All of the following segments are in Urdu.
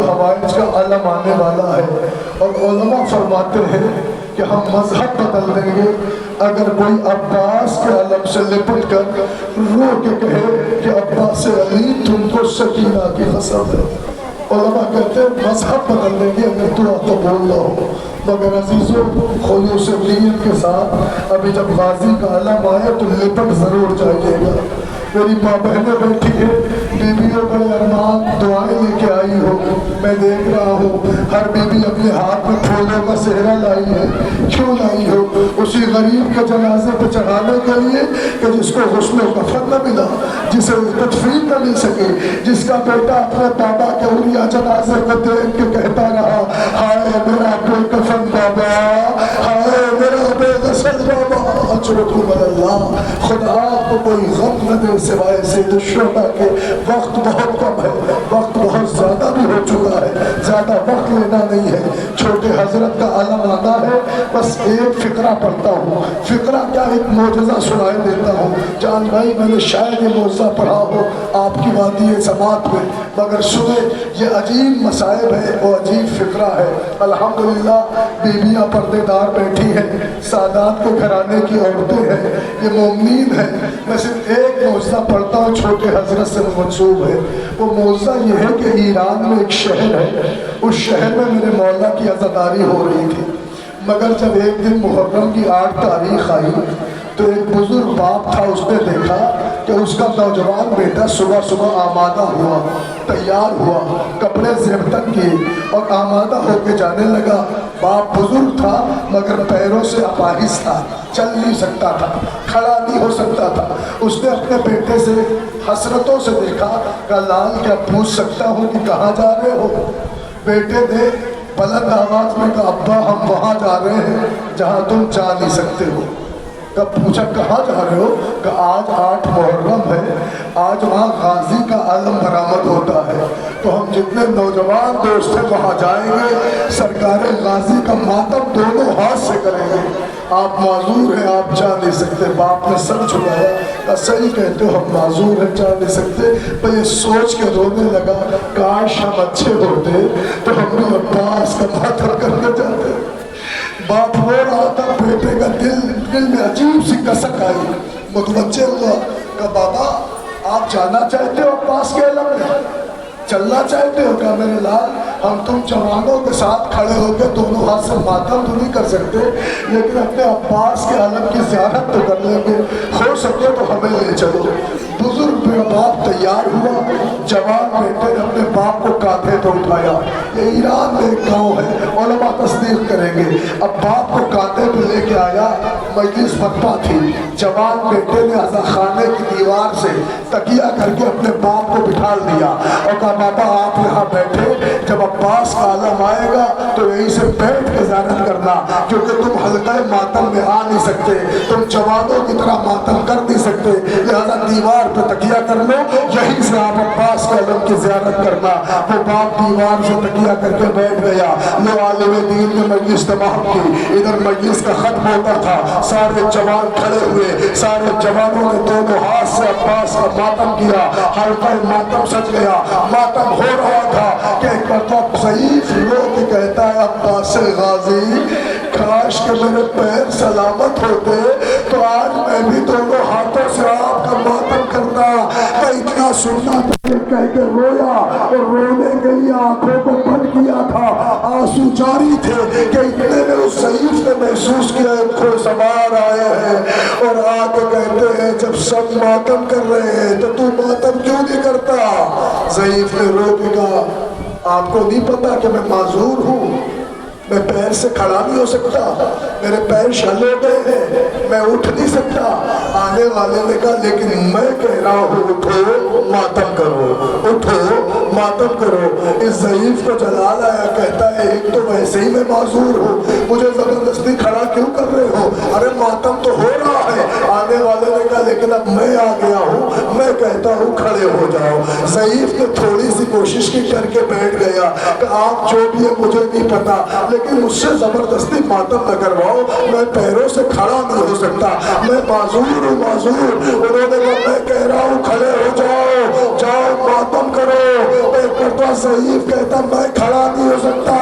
الحوائج کا علم آنے والا ہے، اور علماء فرماتے ہیں کہ ہم مذہب بدل دیں گے اگر کوئی عباس کے علم سے لپٹ کر رو کے کہے کہ عباس علی تم کو سکینہ کی قسم ہے۔ علماء کہتے ہیں مذہب بدل دیں گے اگر دعا قبول نہ ہو۔ مگر عزیزوں، خلوص نیت کے ساتھ ابھی جب غازی کا علم آئے تو لپٹ ضرور جائیے گا۔ میری ماں بہنیں بیٹھی ہیں، بیویوں بڑے ارمان دعائیں لے کے آئی ہو، میں دیکھ رہا ہوں ہر بیوی اپنے ہاتھ میں پھولوں کا صحرا لائی ہے۔ کیوں لائی ہو؟ اسی غریب کے جنازے پہ چڑھانے کے لیے کہ جس کو غسل و کفن نہ ملا، جسے تدفین نہ مل سکے، جس کا بیٹا اپنے بابا کے اولیا جنازے کو دیکھ کے کہتا رہا ہائے میرا بے کفن بابا، ہائے میرا بے غسل بابا۔ اجرکم اللہ، خدا آپ کو کوئی غم نہ دے سوائے سید الشہداء کے۔ وقت بہت کم ہے، وقت بہت زیادہ بھی ہو چکا ہے، زیادہ وقت لینا نہیں ہے۔ چھوٹے حضرت کا علم آتا ہے، بس ایک فقرہ پڑھتا ہوں، فقرہ کیا ایک معجزہ سنائے دیتا ہوں۔ جان بھائی میں نے شاید یہ معجزہ پڑھا ہو آپ کی وادی سماعت میں، مگر سنیں یہ عجیب مصائب ہے اور عجیب فقرہ ہے۔ الحمدللہ بیویاں پردے دار بیٹھی ہیں، سادات کے گھرانے کی عورتیں ہیں، یہ مومنین ہیں۔ میں صرف ایک معجزہ پڑھتا ہوں، چھوٹے حضرت سے منسوب ہے۔ وہ معجزہ یہ ہے کہ ایران میں ایک شہر ہے، اس شہر میں میرے مولا کی عزاداری ہو رہی تھی، مگر جب ایک دن محرم کی 8 تاریخ آئی تو ایک بزرگ باپ تھا، اس نے دیکھا کہ اس کا نوجوان بیٹا صبح صبح آمادہ ہوا، تیار ہوا، کپڑے زیبتن کیے اور آمادہ ہو کے جانے لگا۔ باپ بزرگ تھا مگر پیروں سے اپاہج تھا، چل نہیں سکتا تھا، کھڑا نہیں ہو سکتا تھا۔ اس نے اپنے بیٹے سے حسرتوں سے دیکھا کہ لال کیا پوچھ سکتا ہوں کہ کہاں جا رہے ہو؟ بیٹے نے بلند آواز میں کہا ابا ہم وہاں جا رہے ہیں جہاں تم جا نہیں سکتے ہو۔ کب پوچھا کہاں جا رہے ہو؟ کہ آج 8 محرم ہے، آج وہاں غازی کا علم برآمد ہوتا ہے، تو ہم جتنے نوجوان دوست ہیں وہاں جائیں گے، سرکار غازی کا ماتم دونوں ہاتھ سے کریں گے۔ آپ معذور ہیں، آپ جا نہیں سکتے۔ باپ نے سر جھکایا، کہا صحیح کہتے ہو ہم معذور ہیں، جا نہیں سکتے۔ پر یہ سوچ کے رونے لگا کاش ہم اچھے ہوتے تو ہم بھی عباس کا ماتم کرنے جاتے۔ باپ رو رہا تھا، بیٹے کا دل میں عجیب سی کسک آئی، متوجہ ہوا کہ بابا آپ جانا چاہتے ہو عباس کے علم میں، چلنا چاہتے ہو؟ کہا میرے لال ہم تم جوانوں کے ساتھ کھڑے ہو کے دونوں ہاتھ سے ماتم تو نہیں کر سکتے، لیکن اپنے عباس کے علم کی زیارت تو کر لیں گے، ہو سکے تو ہمیں لے چلو۔ بزرگ باپ تیار ہوا، جوان بیٹے نے اپنے باپ کو کاندھے پہ اٹھایا۔ یہ ایران میں ایک گاؤں ہے، علماء تصدیق کریں گے۔ اب باپ کو کاندھے پہ لے کے آیا، مجلس برپا تھی، جوان بیٹے نے عزا خانے کی دیوار سے تکیہ کر کے اپنے باپ کو بٹھا دیا اور کہا بابا آپ یہاں بیٹھے، جب عباس کا عالم آئے گا تو یہیں سے بیٹھ کے زیارت کرنا، کیونکہ تم حلقہ ماتم میں آ نہیں سکتے، تم جوانوں کی طرح ماتم کر نہیں سکتے، لہذا دیوار پہ تکیہ کر لو، یہیں سے آپ عباس کے علم کی زیارت کرنا۔ وہ باپ دیوار سے تکیہ کر کے بیٹھ گیا۔ لو عالم دین نے مجلس تمام کی، ادھر مجلس کا ختم ہوتا تھا، سارے جوان کھڑے ہوئے، سارے جوانوں نے دونوں ہاتھ سے عباس کا ماتم کیا، حلقہ ماتم سج گیا، ماتم ہو رہا تھا کہ ایک مرتبہ ضعیف رو کے کہتا ہے عباس غازی کاش کہ میرے پیر سلامت ہوتے تو آج میں بھی دونوں ہاتھوں سے آپ کا ماتم کرتا۔ میں اتنا سننا کہہ کے رویا اور رونے کے لیے آنکھوں کو بند کیا تھا، آنسو جاری تھے کہ اتنے میں اس ضعیف نے محسوس کیا کھو سوار آئے ہیں اور آ کے کہتے ہیں جب سب ماتم کر رہے ہیں تو تو ماتم کیوں نہیں کرتا؟ ضعیف نے رو کے کہا آپ کو نہیں پتا کہ میں معذور ہوں، میں پیر سے کھڑا نہیں ہو سکتا، میرے پیر شل ہو گئے ہیں، میں اٹھ نہیں سکتا۔ آنے والے نے کہا لیکن میں کہہ رہا ہوں اٹھو ماتم کرو، اٹھو ماتم کرو۔ اس ضعیف کو جلال آیا، کہتا ہے ایک تو ویسے ہی میں معذور ہوں، مجھے زبردستی کھڑا کیوں کر رہے ہو؟ ارے ماتم تو ہو رہا ہے۔ آنے والے نے کہا گا لیکن اب میں آ گیا ہوں, میں کہتا ہوں کھڑے ہو جاؤ. ضعیف نے تھوڑی سی کوشش کی کر کے بیٹھ گیا کہ آپ جو بھی ہے مجھے نہیں پتا, لیکن مجھ سے زبردستی ماتم نہ کرواؤ, میں پیروں سے کھڑا نہیں ہو سکتا, میں معذور ہوں معذور. انہوں نے کہا میں کہہ رہا ہوں کھڑے ہو جاؤ, جاؤ ماتم کرو. ایک مرتبہ ضعیف کہتا میں کھڑا نہیں ہو سکتا,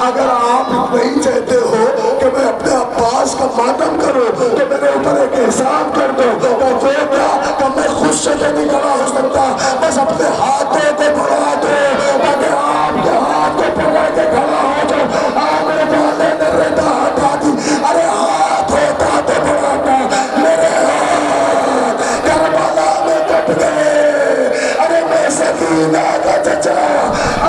اگر آپ نہیں چاہتے ہو کہ میں اپنے عباس کا ماتم کروں تو میرے اوپر ایک احسان کر دو. وہ کیا کہ میں خود سے تو نہیں کھڑا ہو سکتا, بس اپنے ہاتھوں کو بڑھا دو تاکہ آپ کے ہاتھ کو پکڑ کے کھڑا ہو جاؤ. آگے والے نے ردا ہٹا دی. ارے ہاتھ ہوتا تو بڑھاتا, میرے ہاتھ کربلا میں کٹ گئے. ارے میں سکینہ کا چچا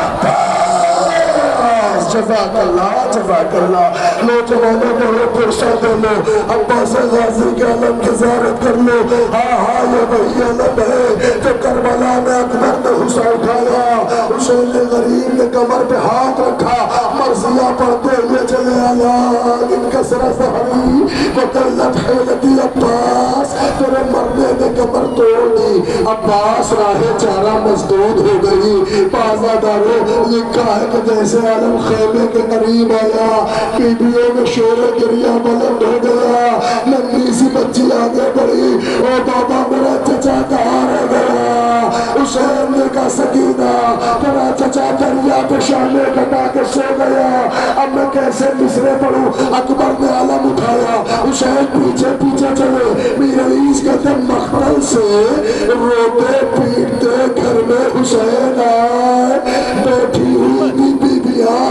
عباس, جزاک اللہ جزاک اللہ. نوجوانوں کو پرشا دے لو, عباس غازی کے علم کی زیارت کر لو. ہاں ہاں یہ وہی علم ہے جو کربلا میں اکبر نے حسین اٹھایا. حسین غریب نے کمر پہ ہاتھ رکھا, مرثیہ پڑھتے ہوئے چلے آیا ان کسر ظہری وقلت حیلتی عباس, تیرے مرنے نے کمر توڑ دی. عباس راہ چارہ مسدود ہو گئی. بازاداروں لکھا ہے کہ جیسے عالم خیمے کے قریب آیا بیبیوں میں شور گریہ بلند ہو گیا. ننھی سی بچی آگے بڑھی, او بابا میرا چچا کہاں رہ گیا. حسین نے کہا سکینہ تیرا چچا دریا پہ شانے کٹا کے سو گیا, اب میں کیسے مصرے پڑھوں. اکبر نے علم اٹھایا, حسین پیچھے پیچھے چلے. میر علیز کہتے مقتل سے روتے پیٹتے گھر میں حسین آئے. بیٹھی ہوئی بیبیاں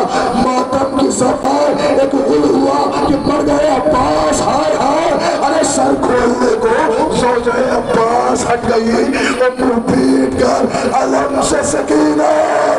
ماتم کی صفائے, ایک غل ہوا کہ پڑ گئے عباس. ہائے ہائے, ارے سر کھولنے کو زوجہ عباس ہٹ گئی اور منہ پیٹ کر علم سے سکینہ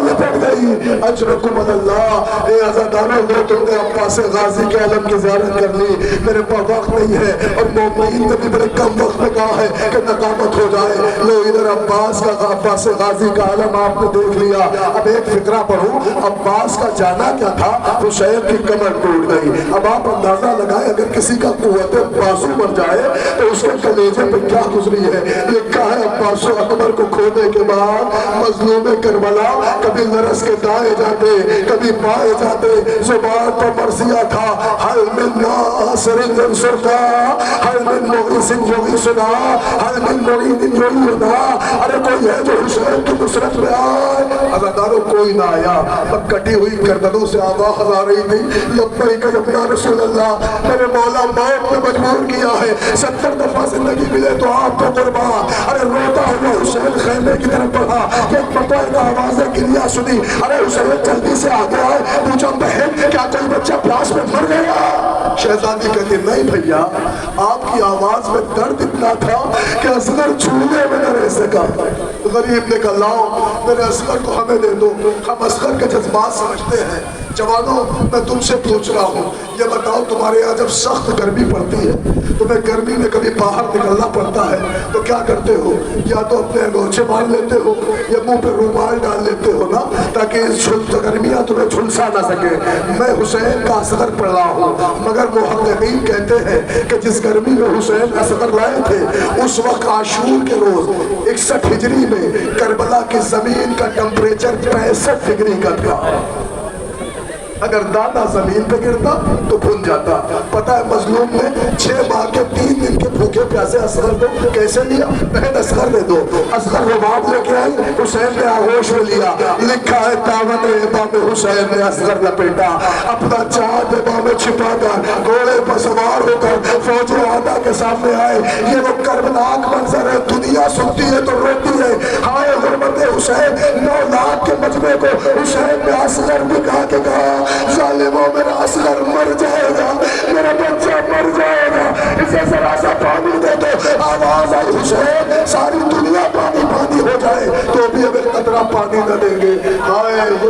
لپٹ گئی. اجرکم اللہ. اے عزاداروں نے تم نے عباس غازی کے علم کی زیارت کر لی, میرے پاس وقت نہیں ہے اور مومنین نے بھی بڑے کم وقت میں کہا ہے کہ نقامت ہو جائے. لو ادھر عباس غازی کا علم آپ نے دیکھ لیا. اب ایک فقرہ پڑھوں. عباس کا جانا کیا تھا, حسین کی کمر ٹوٹ گئی. اب آپ اندازہ لگائیں اگر کسی کا قوت بازو مر جائے تو اس کے کلیجے پہ کیا گزری ہے. لکھا ہے عباس و اکبر کو کھونے کے بعد مظلوم کربلا کبھی لرس کے دائیں جاتے کبھی بائیں جاتے. زبان پر مرثیہ تھا, حل من ناصر ینصرک, حل من مغیث یغیثنا, حل من معین یعیننا. ارے کوئی ہے جو حسین کی نصرت میں آئے. عزاداروں کوئی نہ آیا. اب کٹی ہوئی گردنوں سے آواز آ رہی تھی, لبیک یا رسول اللہ. میرے مولا موت نے مجبور کیا ہے, 70 دفعہ زندگی ملے تو آپ کو قربان. ارے روتا ہوا حسین خیمے کی طرف بڑھا, ایک پتہ کا آواز گریہ سنی. ارے حسین جلدی سے آگے آئے. پوچھا بہن کیا کوئی بچہ پیاس میں مر گیا؟ شہزادی کہتی نہیں بھیا, آپ کی آواز میں درد اتنا تھا کہ اصغر چھونے میں نہ رہ سکا. غریب نے کہا لاؤ میرے اصغر کو ہمیں دے دو, ہم اصغر کے جذبات سمجھتے ہیں. جوانوں میں تم سے پوچھ رہا ہوں, یہ بتاؤ تمہارے یہاں جب سخت گرمی پڑتی ہے, تمہیں گرمی میں کبھی باہر نکلنا پڑتا ہے تو کیا کرتے ہو؟ یا تو اپنے انگوچھے مار لیتے ہو یا منہ پہ رومال ڈال لیتے ہو نا, تاکہ گرمیاں تمہیں جھلسا نہ سکے. میں حسین کا اصغر پڑھ رہا ہوں, مگر محققین کہتے ہیں کہ جس گرمی میں حسین اصغر لائے تھے اس وقت عاشور کے روز 61 ہجری میں کربلا کی زمین کا ٹمپریچر 65 ڈگری کا تھا. اگر دانا زمین پہ گرتا تو بھن جاتا. پتہ ہے مظلوم نے 6 ماہ کے 3 دن کے بھوکے پیاسے اصغر کو کیسے لیا؟ بہن اصغر دے دو. اصغر رباب لے کے آئی, حسین نے آغوش میں لیا. لکھا ہے دامن ابا میں حسین نے اصغر لپیٹا, اپنا چاند ابا میں چھپا کر گھوڑے پر سوار ہو کر فوج آدھا کے سامنے آئے. یہ وہ کربناک منظر ہے, دنیا سنتی ہے تو روتی ہے. ہائے غربت حسین, 9 لاکھ کے مجمع کو حسین نے اصغر دکھا کے کہا ظالموں میرا اصغر مر جائے گا, میرا بچہ مر جائے گا, اسے ذرا سا پانی دے دو. آواز آئی ساری دنیا پانی پانی ہو جائے تو بھی اگر قطرہ پانی نہ دیں گے. ہائے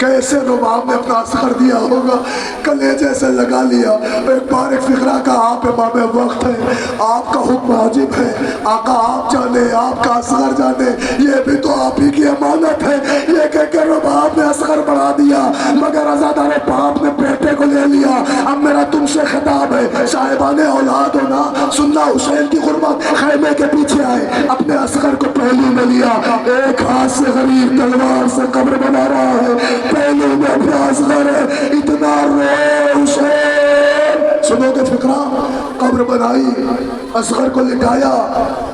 کیسے رباب نے اپنا اصغر دیا ہوگا، کلیجے سے لگا لیا۔ ایک بار ایک فقرہ کا آپ امام وقت ہے، آپ کا حکم واجب ہے، آقا آپ جانے، آپ کا اصغر جانے، یہ بھی تو آپ ہی کی امانت ہے۔ یہ کہہ کے رباب نے اصغر بڑھا دیا، مگر عزادار باپ نے بیٹے کو لے لیا۔ اب میرا تم سے خطاب ہے، صاحبان اولاد ہونا، سننا حسین کی غربت، خیمے کے پیچھے آئے، اپنے اصغر کو پہلو میں لیا، ایک ہاتھ سے غریب تلوار سے قبر بنا رہا ہے، پہلو میں اپنا اصغر ہے، اتنا رو حسین۔ سنو گے فقرہ؟ قبر بنائی، اصغر کو لٹایا،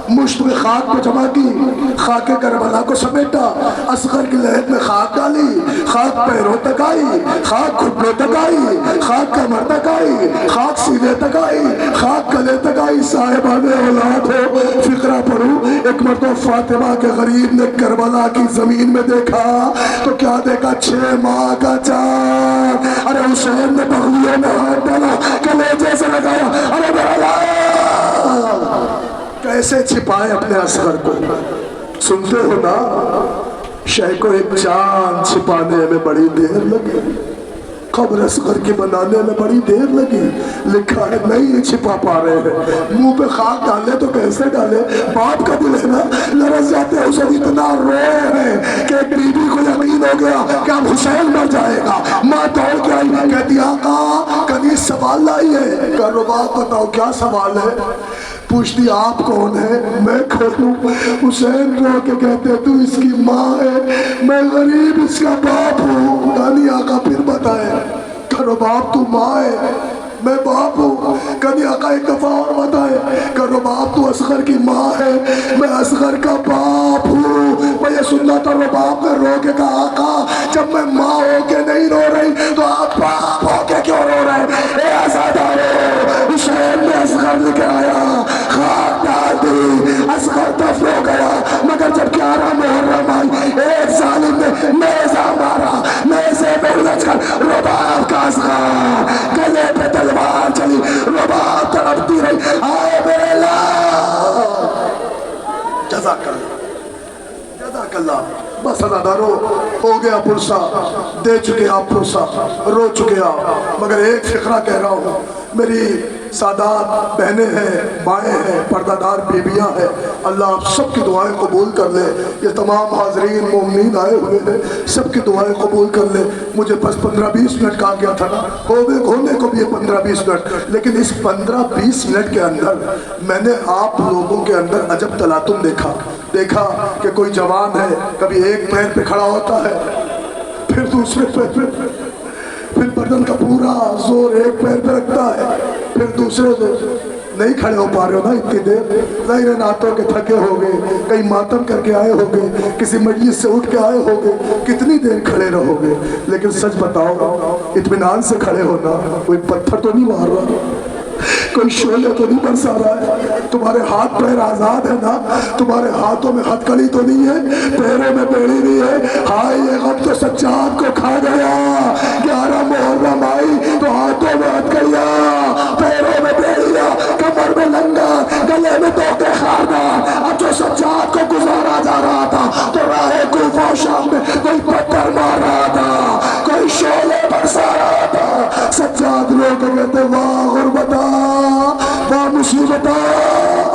مشت میں خاک کو جمع کی، خاک کربلا کو سمیٹا، اصغر کی لحد میں خاک ڈالی، خاک پیروں تک آئی، خاک گھٹنوں تک آئی، خاک کمر تک آئی، خاک سینے تک آئی، خاک گلے تک آئی۔ صاحبان اولاد ہو، فقرہ پڑھو۔ ایک مرتبہ فاطمہ کے غریب نے کربلا کی زمین میں دیکھا تو کیا دیکھا؟ 6 ماہ کا چاند۔ ارے حسین نے بغلیوں میں ہاتھ ڈالا، کلیجے سے لگایا، ارے میرا کیسے چھپائے اپنے اصغر کو؟ سنتے ہو نا، شہ کو ایک چاند چھپانے میں بڑی دیر لگی، قبر اصغر کی بنانے میں بڑی دیر لگی۔ لکھا ہے نہیں چھپا پا رہے ہیں، منہ پہ خاک ڈالے تو کیسے ڈالے؟ باپ کا دل ہے نا، لرز جاتے ہیں۔ اسے اتنا روئے ہیں کہ ایک بی بی کو یقین ہو گیا کہ اب حسین مر جائے گا۔ ماں دوڑ کے آئی، کہتی آقا کنیز سوال لائی ہے۔ کہ رباب بتاؤ کیا سوال ہے؟ پوچھتی آپ کون ہے؟ میں کھولوں؟ حسین رو کے کہتے تو اس کی ماں ہے، میں غریب اس کا باپ ہوں۔ کہانی آقا پھر بتائے، کرو باپ تو ماں ہے، میں باپ ہوں۔ کہانی آقا ایک دفعہ اور بتائے، کرو باپ تو اصغر کی ماں ہے، میں اصغر کا باپ ہوں۔ میں یہ سننا تھا، رباب نے رو کے کہا آقا جب میں ماں ہو کے نہیں رو رہی تو آپ باپ ہو کے کیوں رو رہے؟ اے آزادارو، حسین نے اصغر لے کے آیا، خاک ڈال دی، اصغر دفن ہو گیا۔ مگر جب 11 محرم آئی، ایک ظالم نے نیزہ مارا، نیزے میں الجھ کر رباب کا اصغر، گلے پہ تلوار چلی، رباب تڑپتی رہی، آئے میرے اللہ۔ جزاک اللہ، جزاک اللہ۔ بس عزادارو، ہو گیا پرسا، دے چکے آپ پرسا، رو چکے آپ، مگر ایک فقرہ کہہ رہا ہوں۔ میری سادات بہنیں ہیں، مائیں ہیں، پردہ دار بیویاں ہیں، اللہ آپ سب کی دعائیں قبول کر لے۔ یہ تمام حاضرین مومنین آئے ہوئے ہیں، سب کی دعائیں قبول کر لے۔ مجھے بس 15-20 منٹ کہا گیا تھا نا، ہونے کو بھی یہ 15-20 منٹ، لیکن اس 15-20 منٹ کے اندر میں نے آپ لوگوں کے اندر عجب تلاطم دیکھا کہ کوئی جوان ہے، کبھی ایک پیر پہ کھڑا ہوتا ہے، پھر دوسرے پیر پہ، پھر بدن کا پورا زور ایک پیر پہ رکھتا ہے، پھر دوسرے زور۔ نہیں کھڑے ہو پا رہے ہو نا اتنی دیر، ظاہر نعتوں کے تھکے ہو گئے، کئی ماتم کر کے آئے ہو گئے، کسی مجلس سے اٹھ کے آئے ہو گئے، کتنی دیر کھڑے رہو گے؟ لیکن سچ بتاؤ، اطمینان سے کھڑے ہونا، کوئی پتھر تو نہیں مار رہا، کوئی شعلے تو نہیں برسا رہا ہے، تمہارے ہاتھ پیر آزاد ہے نا، تمہارے ہاتھوں میں ہتھ کڑی تو نہیں ہے، پیروں میں بیڑی نہیں ہے۔ ہائے یہ غم تو سجاد کو کھا گیا، 11 محرم آئی تو ہاتھوں میں ہتھ کڑیاں، پیروں میں بیڑیاں، کمر میں لنگا، گلے میں توقے خاردہ۔ اب جو سجاد کو گزارا جا رہا تھا تو راہ کوفہ و شام میں کوئی پتھر مار رہا تھا، کوئی شعلے برسا رہا تھا۔ سجاد لوگ کہتے واہ غربتا، واہ مصیبتا،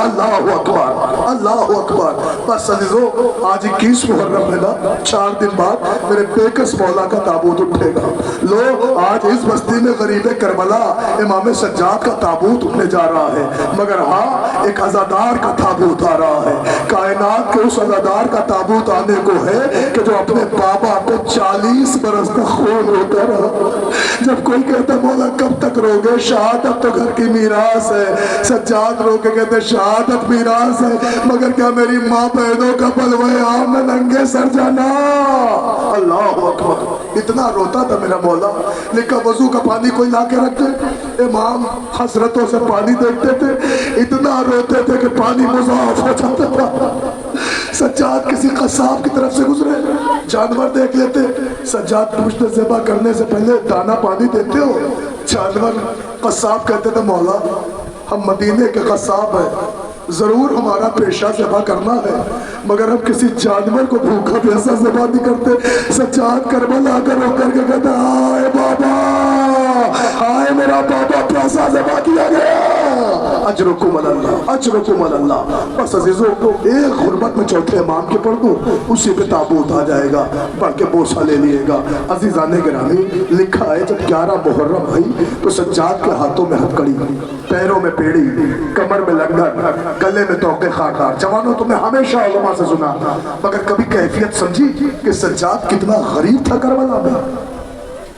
اللہ اکبر، اللہ اکبر۔ بس عزیزو، آج 21 محرم ہے نا، 4 دن بعد میرے بیکس مولا کا تابوت اٹھے گا۔ لو آج اس بستی میں غریب کربلا امام سجاد کا تابوت اٹھنے جا رہا ہے، مگر ہاں ایک عزادار کا تابوت آ رہا ہے۔ کائنات کے اس عزادار کا تابوت آنے کو ہے کہ جو اپنے بابا پہ 40 برس کا خون ہوتا رہا۔ جب کوئی کہتا مولا کب تک رو گے؟ شہادت تو گھر کی میراث ہے۔ سجاد رو کے کہتے شہادت میراث ہے، مگر کیا میری ماں بہنوں کا بلوے عام میں ننگے سر جانا؟ اللہ اکبر، اتنا روتا تھا میرا مولا۔ لکھا وضو کا پانی کوئی لا کے رکھتے، امام حسرتوں سے پانی دیکھتے تھے، اتنا روتے تھے کہ پانی مضاعف ہو جاتا تھا۔ سجاد کسی قصاب کی طرف سے گزرے، جانور دیکھ لیتے، سجاد پوچھتے ذبح کرنے سے پہلے دانا پانی دیتے ہو؟ جانور قصاب کہتے تھے مولا ہم مدینے کے قصاب ہیں، ضرور ہمارا پیشہ ذبح کرنا ہے مگر ہم کسی جانور کو بھوکا پیاسا ذبح نہیں کرتے۔ سجاد کربلا کا رو کر کے کہتا آئے بابا، آئے میرا بابا پیاسا ذبح کیا گیا، اجرکم اللہ، اجرکم اللہ۔ بس عزیزوں ایک غربت میں چوتھے امام کے پڑھ دو، اسی پہ تابوت آ جائے گا، پڑھ کے بوسہ لے لیے گا۔ عزیزان گرامی لکھا ہے جب 11 محرم بھائی تو سجاد کے ہاتھوں میں ہتھکڑی، پیروں میں پیڑی، کمر میں لنگر، گلے میں توقع خاکار۔ جوانوں تم نے ہمیشہ علماء سے سنا مگر کبھی کیفیت سمجھی کہ سجاد کتنا غریب تھا کربلا میں؟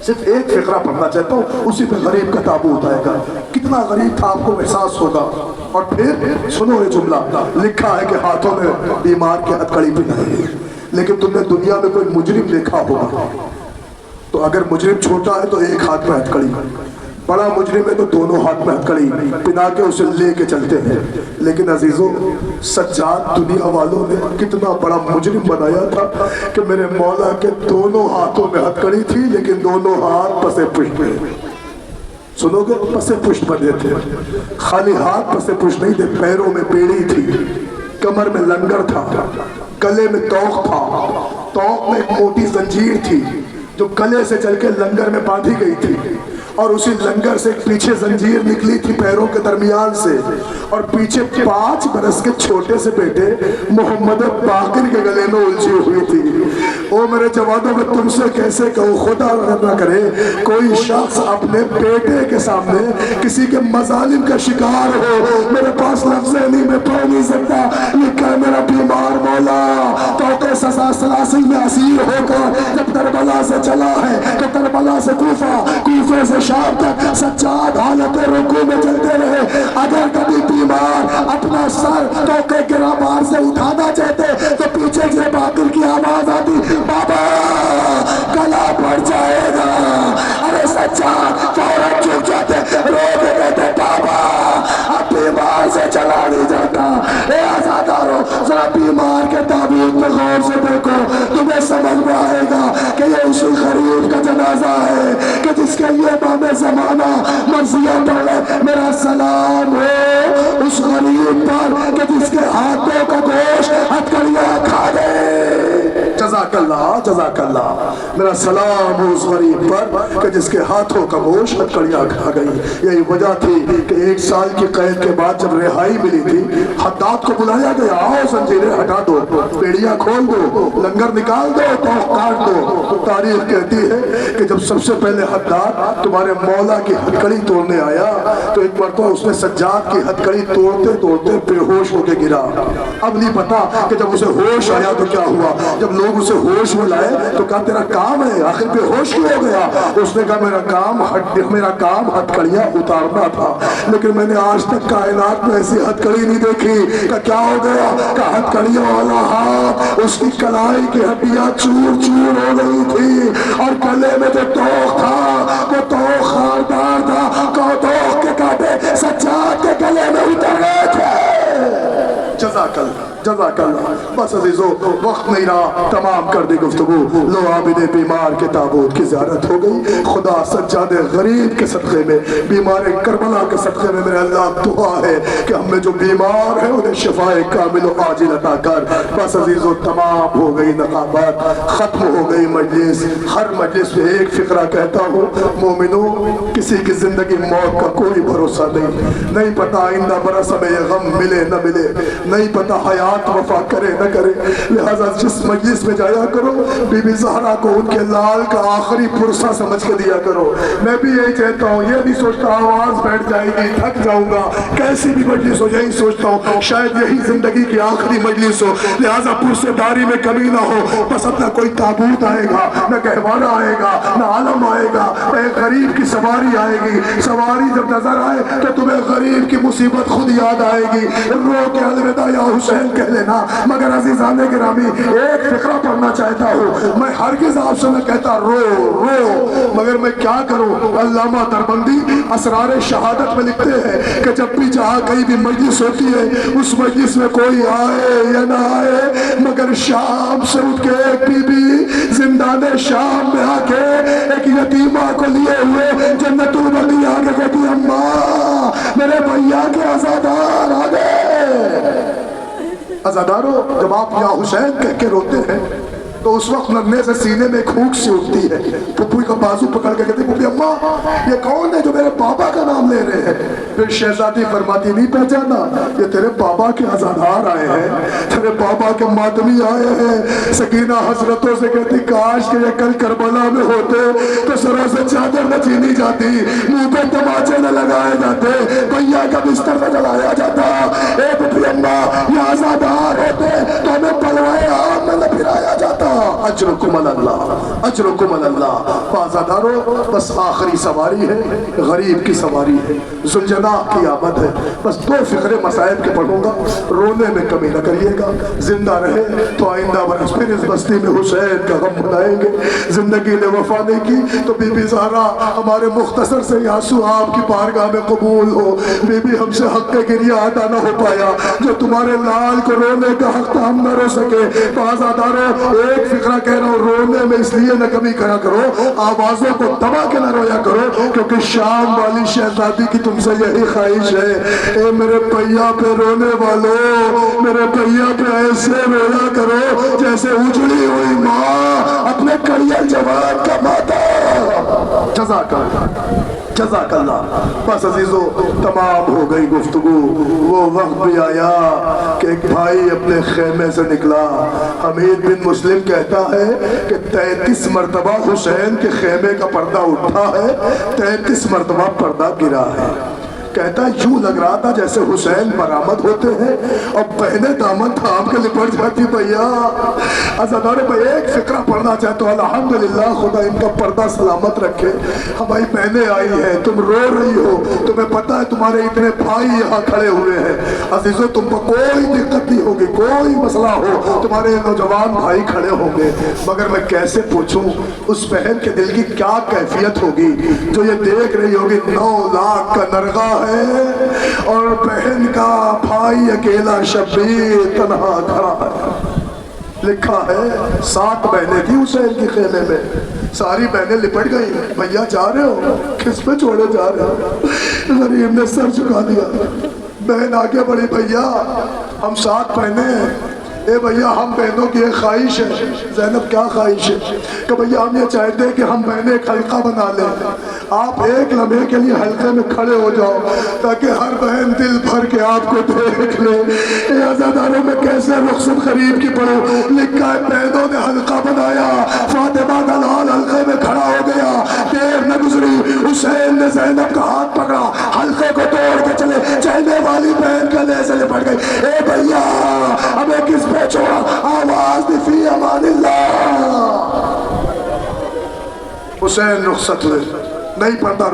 صرف ایک فقرہ پڑھنا چاہتا ہوں، اسی پہ غریب کا تابوت آئے گا، کتنا غریب تھا آپ کو احساس ہوگا۔ اور پھر سنو یہ جملہ لکھا ہے کہ ہاتھوں میں بیمار کے ہتھکڑی پہنائی۔ لیکن تم نے دنیا میں کوئی مجرم دیکھا ہوگا تو اگر مجرم چھوٹا ہے تو ایک ہاتھ میں ہتھکڑی، بڑا مجرم ہے تو دونوں ہاتھ میں ہتھکڑی پہنا کے اسے لے کے چلتے ہیں۔ لیکن عزیزوں سجاد دنیا والوں نے کتنا بڑا مجرم بنایا تھا کہ میرے مولا کے دونوں ہاتھوں میں ہتھکڑی تھی لیکن دونوں ہاتھ پسے پشت میں۔ سنو گے پسے پشت بنے تھے، خالی ہاتھ پسے پشت نہیں تھے، پیروں میں پیڑی تھی، کمر میں لنگر تھا، گلے میں توق تھا، توق میں ایک موٹی زنجیر تھی جو گلے سے چل کے لنگر میں باندھی گئی تھی، اور اسی لنگر سے پیچھے زنجیر نکلی تھی پیروں کے درمیان سے، اور پیچھے 5 برس کے چھوٹے سے بیٹے محمد باقر کے گلے میں الجھی ہوئی تھی۔ او میرے جوانوں میں تم سے کیسے کہوں، خدا نہ کرے کوئی شخص اپنے بیٹے کے سامنے کسی کے مظالم کا شکار ہو، میرے پاس لفظ نہیں میں پڑھ نہیں سکتا، لکھا ہے میرا بیمار مولا توقع سزا سلاسل میں اسیر ہو کر جب کربلا سے چلا ہے تو کربلا سے کوفہ، کوفے سے شام تک سجاد حالت رکوع میں چلتے رہے۔ اگر کبھی بیمار اپنا سر توقع گرامار سے اٹھانا چاہتے تو پیچھے سے باقر کی آواز آتی بابا گلا پڑ جائے گا، ارے سجاد فوراً جھک جاتے، رو کے کہتے بابا اب بیمار سے چلا نہیں جاتا۔ اے آزادارو ذرا بیمار کے تابوت میں غور سے دیکھو، تمہیں سمجھ میں آئے گا کہ یہ اسی غریب کا جنازہ ہے کہ جس کے لیے امام زمانہ مرضیہ پڑھے میرا سلام ہو اس غریب پر کہ جس کے ہاتھوں کا گوشت ہتھکڑیاں کھا گئے۔ جزاک اللہ، جزاک اللہ، میرا سلام ہو اس غریب پر کہ جس کے ہاتھوں کا گوشت ہتھکڑیاں کھا گئی۔ یہی وجہ تھی کہ 1 سال کی قید کے بعد جب رہائی ملی تھی حداد کو بلایا گیا، آؤ زنجیریں ہٹا دو، پیڑیاں کھول دو، لنگر نکال دو، توق کاٹ دو۔ تاریخ کہتی ہے کہ جب سب سے پہلے حداد تمہارے مولا کی ہتھکڑی توڑنے آیا تو ایک مرتبہ اس نے سجاد کی ہتھکڑی توڑتے توڑتے بے ہوش ہو کے گرا۔ اب نہیں پتا کہ جب اسے ہوش آیا تو کیا ہوا، جب لوگ اسے ہوش میں لائے تو کہا تیرا کام ہے، آخر بے ہوش کیوں ہو گیا؟ اس نے کہا میرا کام ہتھکڑیاں اتارنا تھا، لیکن میں نے آج تک کائنات میں ایسی ہتھکڑی نہیں دیکھی۔ کہ کیا ہو گیا؟ کہ ہتھکڑیوں والا ہاتھ اس کی کلائی کی ہڈیاں چور چور ہو گئی تھی، اور گلے میں جو توق تھا وہ توق خاردار تھا، کہ توق کے کانٹے سجاد کے گلے میں اتر گئے تھے۔ جزاک اللہ، جزاک اللہ۔ بس عزیزو وقت نہیں رہا، تمام کر دی گفتگو۔ لو عابد بیمار کے تابوت کی زیارت ہو گئی۔ خدا سجاد غریب کے صدقے میں، بیمار کربلا کے صدقے میں میرے اللہ دعا ہے کہ ہم میں جو بیمار ہیں انہیں شفائے کامل و عاجل عطا کر۔ بس عزیزو تمام ہو گئی نقابات، ختم ہو گئی مجلس۔ ہر مجلس میں ایک فقرہ کہتا ہوں، مومنو کسی کی زندگی موت کا کوئی بھروسہ نہیں پتا آئندہ برس ہمیں یہ غم ملے نہ ملے، نہیں پتا حیات وفا کرے نہ کرے، لہذا جس مجلس میں جایا کرو بی بی زہرا کو ان کے لال کا آخری پرسہ سمجھ کے دیا کرو۔ میں بھی یہی چاہتا ہوں، یہ نہیں سوچتا آواز بیٹھ جائے گی تھک جاؤں گا، کیسی بھی مجلس ہو یہی سوچتا ہوں شاید یہی زندگی کی آخری مجلس ہو، لہذا پرسے داری میں کمی نہ ہو۔ بس اپنا کوئی تابوت آئے گا، نہ گہوارہ آئے گا، نہ عالم آئے گا، ایک غریب کی سواری آئے گی۔ سواری جب نظر آئے تو تمہیں غریب کی مصیبت خود یاد آئے گی، رو کے الوداع یا حسین کہہ لینا۔ مگر عزیزان گرامی ایک فقرہ پڑھنا چاہتا ہوں، میں ہرگز آپ سے نہ کہتا رو رو، مگر میں کیا کروں۔ علامہ دربندی اسرار شہادت میں لکھتے ہیں کہ جب بھی جہاں کہیں بھی مجلس ہوتی ہے اس مجلس میں کوئی آئے یا نہ آئے، مگر شام سے اٹھ کے ایک بی بی زندان شام میں آ کے ایک یتیمہ کو لیے ہوئے جنت البقیع آ کے کہتی اماں میرے بھیا کے عزادار آ گئے۔ عزادارو جب آپ یا حسین کہہ کے روتے ہیں تو اس وقت نرنے سے سینے میں کھوک سی اٹھتی ہے. پھپھی کا بازو پکڑ کے کہتی پھپھی اماں یہ کون ہے جو میرے بابا کا نام لے رہے ہیں؟ پھر شہزادی فرماتی نہیں پہچانا؟ یہ تیرے بابا کے عزادار آئے ہیں، تیرے بابا کے ماتمی آئے ہیں. سکینہ حسرتوں سے کہتی کاش کہ یہ کل کربلا میں ہوتے تو سروں سے چادر نہ چھینی جاتی، منہ پہ تماچے نہ لگائے جاتے، بھیا کا بستر نہ جلایا جاتا. اے پھپھی اماں یہ عزادار ہوتے تو ہمیں پلوائے عام میں نہ پھرایا جاتا. اجرکم اللہ، اجرکم اللہ. بازادارو بس آخری سواری ہے، غریب کی سواری ہے، ذوالجناح کی آمد ہے. بس 2 فقرے مصائب کے پڑھوں گا، رونے میں کمی نہ کریے گا. زندہ رہے تو آئندہ برس پھر اس بستی میں حسین کا غم منائیں گے. زندگی نے وفا نہیں کی تو بی بی زہرا ہمارے مختصر سے آنسو آپ کی بارگاہ میں قبول ہو. بی بی ہم سے حق گریہ ادا نہ ہو پایا، جو تمہارے لال کو رونے کا حق تھا ہم نہ رو سکے. بازادارو ایک فقرہ کہہ رہا ہوں، رونے میں اس لیے نہ کمی کرا کرو، آوازوں کو دبا کے نہ رویا کرو، کیونکہ شام والی شہزادی کی تم سے یہی خواہش ہے. اے میرے پہیا پہ رونے والوں، میرے پہیا پہ ایسے رویا کرو جیسے اجڑی ہوئی ماں اپنے کڑیل جوان کا ماتا. جزاک اللہ، جزاک اللہ. بس عزیزو تمام ہو گئی گفتگو. وہ وقت بھی آیا کہ ایک بھائی اپنے خیمے سے نکلا. حمید بن مسلم کہتا ہے کہ 33 مرتبہ حسین کے خیمے کا پردہ اٹھا ہے، 33 مرتبہ پردہ گرا ہے. کہتا ہے یوں لگ رہا تھا جیسے حسین برآمد ہوتے ہیں اور بہنیں دامن تھام کے لپٹ جاتی. بھیا عزادارو میں ایک فقرہ پڑھنا چاہتا ہوں. الحمدللہ خدا ان کا پردہ سلامت رکھے. ہماری بہنیں آئی ہیں، تم رو رہی ہو، تمہیں پتا ہے تمہارے اتنے بھائی یہاں کھڑے ہوئے ہیں. عزیزو تم کو کوئی دقت نہیں ہوگی، کوئی مسئلہ ہو تمہارے نوجوان بھائی کھڑے ہوں گے. مگر میں کیسے پوچھوں اس بہن کے دل کی کیا کیفیت ہوگی جو یہ دیکھ رہی ہوگی 9 لاکھ کا نرغہ اور بہن کا بھائی اکیلا شبیر تنہا کھڑا ہے. لکھا ہے 7 بہنیں تھی حسین کی خیمے میں، ساری بہنیں لپٹ گئی. بھیا جا رہے ہو؟ کس پہ چھوڑے جا رہے ہو؟ غریب نے سر جھکا دیا. بہن آگے بڑھی، بھیا ہم 7 بہنیں ہیں. اے بھیا ہم بہنوں کی ایک خواہش ہے. زینب کیا خواہش ہے؟ کہ بھیا ہم یہ چاہتے ہیں کہ ہم بہنیں ایک حلقہ بنا لیں، آپ ایک لمحے کے لیے حلقے میں کھڑے ہو جاؤ تاکہ ہر بہن دل بھر کے آپ کو دیکھ لے. اے عزاداروں میں کیسے رخصت قریب کی پڑھو. لکھا ہے بہنوں نے حلقہ بنایا، فاطمہ کا لال حلقے میں کھڑا ہو گیا. دیر نہ گزری حسین نے زینب کا ہاتھ پکڑا، حلقے کو توڑ کے چلے. چہنے والی بہن گلے سے لپٹ گئی. اے بھیا ہمیں کس پہ چھوڑا؟ آواز دی فی امان اللہ. حسین رخصت ہوئے، نہیں پڑھتا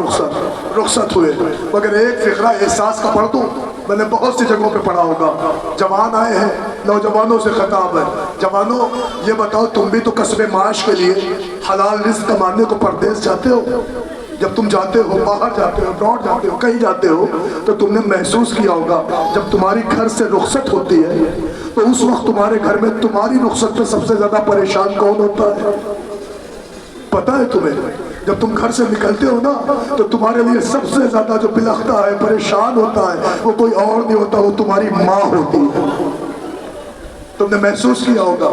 رخصت ہوئے. مگر ایک فقرہ احساس کا پڑھ دوں. میں نے بہت سی جگہوں پہ پڑھا ہوگا. جوان آئے ہیں، نوجوانوں سے خطاب ہے. جوانوں یہ بتاؤ تم بھی تو کسب معاش کے لیے حلال رزق کمانے کو پردیس جاتے ہو. جب تم جاتے ہو، باہر جاتے ہو، ابراڈ جاتے ہو، کہیں جاتے ہو تو تم نے محسوس کیا ہوگا جب تمہاری گھر سے رخصت ہوتی ہے تو اس وقت تمہارے گھر میں تمہاری رخصت پہ سب سے زیادہ پریشان کون ہوتا ہے؟ پتہ ہے تمہیں؟ جب تم گھر سے نکلتے ہو نا تو تمہارے لیے سب سے زیادہ جو بلختا ہے، پریشان ہوتا ہے، وہ کوئی اور نہیں ہوتا، وہ تمہاری ماں ہوتی ہے. تم نے محسوس کیا ہوگا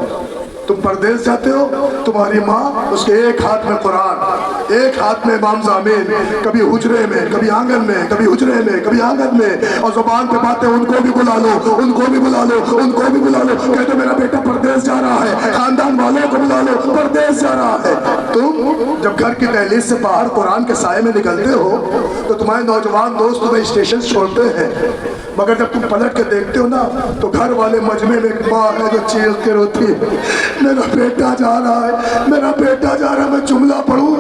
تم پردیس جاتے ہو، تمہاری ماں اس کے ایک ہاتھ میں قرآن، ایک ہاتھ میں امام زامین، کبھی حجرے میں، کبھی آنگن میں، کبھی حجرے میں، کبھی آنگن میں، اور زبان پہ باتیں ان کو بھی بلا لو، ان کو بھی بلا لو، ان کو بھی بلا لو. کہتے میرا بیٹا پردیس جا رہا ہے، خاندان والوں کو بلا لو، پردیس جا رہا ہے. تم جب گھر کی دہلیز سے باہر قرآن کے سائے میں نکلتے ہو تو تمہارے نوجوان دوست تمہیں اسٹیشن چھوڑتے ہیں. مگر جب تم پلٹ کے دیکھتے ہو نا تو گھر والے مجمع میں ایک ماں ہے جو چیخ کے روتی ہے، میرا بیٹا جا رہا ہے، میرا بیٹا جا رہا ہے. میں جملہ پڑھوں،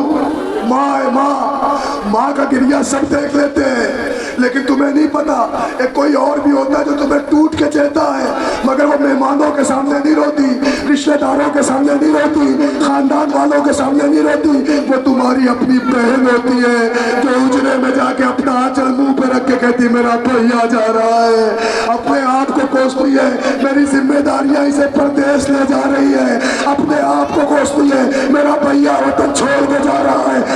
ماں ہے ماں. ماں کا گریہ سب دیکھ لیتے ہیں لیکن تمہیں نہیں پتا ایک کوئی اور بھی ہوتا ہے جو تمہیں ٹوٹ کے چہتا ہے مگر وہ مہمانوں کے سامنے نہیں روتی، رشتہ داروں کے سامنے نہیں روتی، خاندان والوں کے سامنے نہیں روتی. وہ تمہاری اپنی بہن ہوتی ہے جو اجرے میں جا کے اپنا آنچل منہ پہ رکھ کے کہتی میرا بھیا جا رہا ہے. اپنے آپ کو کوستی ہے، میری ذمہ داریاں اسے پردیس لے جا رہی ہے. اپنے آپ کو کوستی ہے، میرا بھیا وطن چھوڑ کے جا رہا ہے.